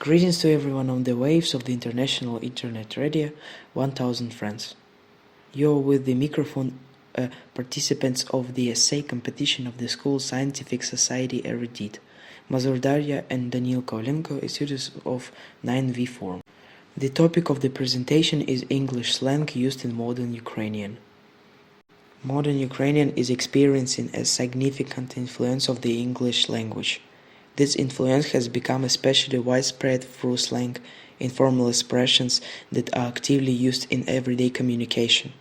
Greetings to everyone on the waves of the international internet radio 1000 friends. You're with the microphone participants of the essay competition of the School Scientific Society Erudite, Mazur Dar'yi and Danիիլ Коваленко, students of 9V form. The topic of the presentation is English slang used in modern Ukrainian. Modern Ukrainian is experiencing a significant influence of the English language. This influence has become especially widespread through slang, informal expressions that are actively used in everyday communication,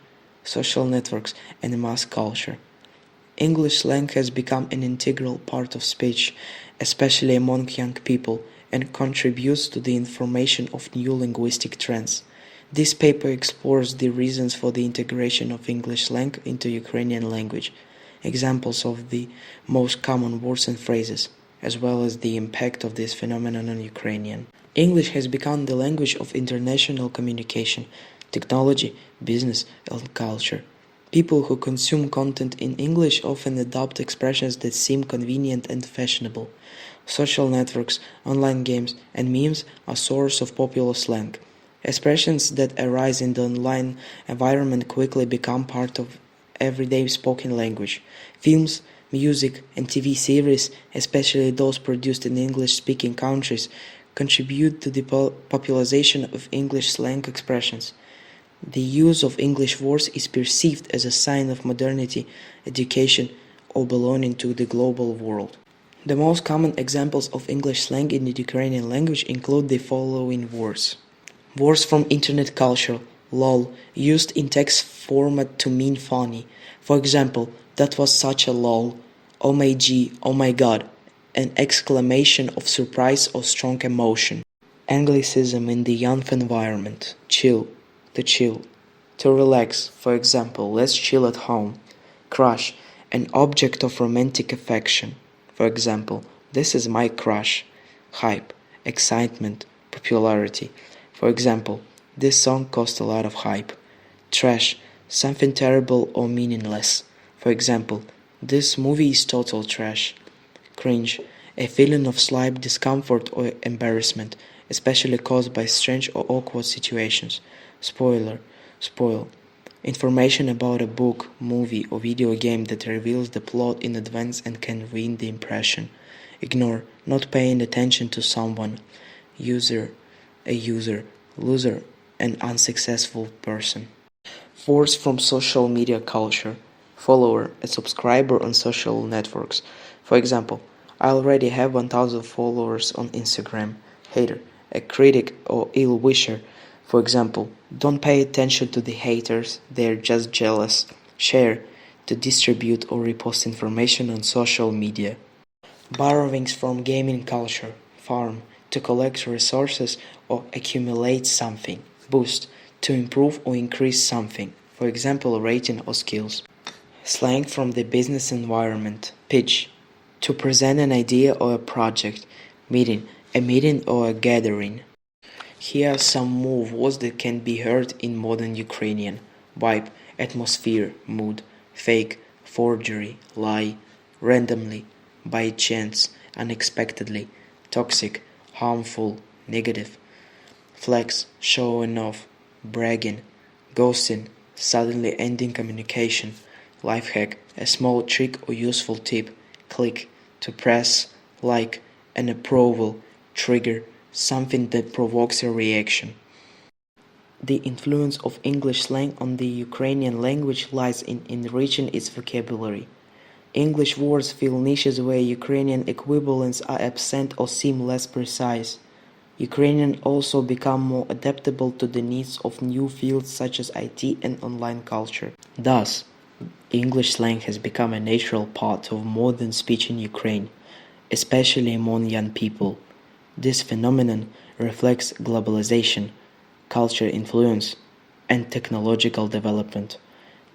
social networks, and mass culture. English slang has become an integral part of speech, especially among young people, and contributes to the information of new linguistic trends. This paper explores the reasons for the integration of English slang into Ukrainian language, examples of the most common words and phrases, as well as the impact of this phenomenon on Ukrainian. English has become the language of international communication, technology, business, and culture. People who consume content in English often adopt expressions that seem convenient and fashionable. Social networks, online games, and memes are source of popular slang. Expressions that arise in the online environment quickly become part of everyday spoken language. Films, music, and TV series, especially those produced in English-speaking countries, contribute to the popularization of English slang expressions. The use of English words is perceived as a sign of modernity, education, or belonging to the global world. The most common examples of English slang in the Ukrainian language include the following words. Words from internet culture, lol, used in text format to mean funny. For example, that was such a lol, oh my gee, oh my god, an exclamation of surprise or strong emotion. Anglicism in the young environment, chill, to chill, to relax, for example, let's chill at home. Crush, an object of romantic affection, for example, this is my crush. Hype, excitement, popularity, for example, this song cost a lot of hype. Trash, something terrible or meaningless, for example, this movie is total trash. Cringe, a feeling of slight discomfort or embarrassment, especially caused by strange or awkward situations. Spoiler, spoil, information about a book, movie, or video game that reveals the plot in advance and can ruin the impression. Ignore, not paying attention to someone. User, a user, loser, an unsuccessful person. Words from social media culture. Follower, a subscriber on social networks. For example, I already have 1000 followers on Instagram. Hater, a critic or ill wisher. For example, don't pay attention to the haters, they're just jealous. Share, to distribute or repost information on social media. Borrowings from gaming culture. Farm, to collect resources or accumulate something. Boost, to improve or increase something. For example, rating or skills. Slang from the business environment. Pitch, to present an idea or a project. Meeting, a meeting or a gathering. Here are some more words that can be heard in modern Ukrainian. Vibe, atmosphere, mood. Fake, forgery, lie. Randomly, by chance, unexpectedly. Toxic, harmful, negative. Flex, showing off, bragging. Ghosting, suddenly ending communication. Life hack, a small trick or useful tip. Click, to press, like, an approval, trigger, something that provokes a reaction. The influence of English slang on the Ukrainian language lies in enriching its vocabulary. English words fill niches where Ukrainian equivalents are absent or seem less precise. Ukrainian also become more adaptable to the needs of new fields such as IT and online culture. Thus, English slang has become a natural part of modern speech in Ukraine, especially among young people. This phenomenon reflects globalization, culture influence, and technological development.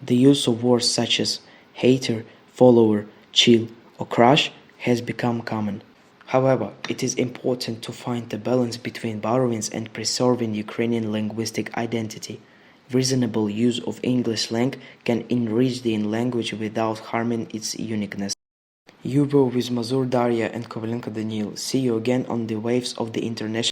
The use of words such as hater, follower, chill, or crush has become common. However, it is important to find a balance between borrowings and preserving Ukrainian linguistic identity. Reasonable use of English slang can enrich the language without harming its uniqueness. You were with Mazur Dar'yi and Коваленко Данііла. See you again on the waves of the international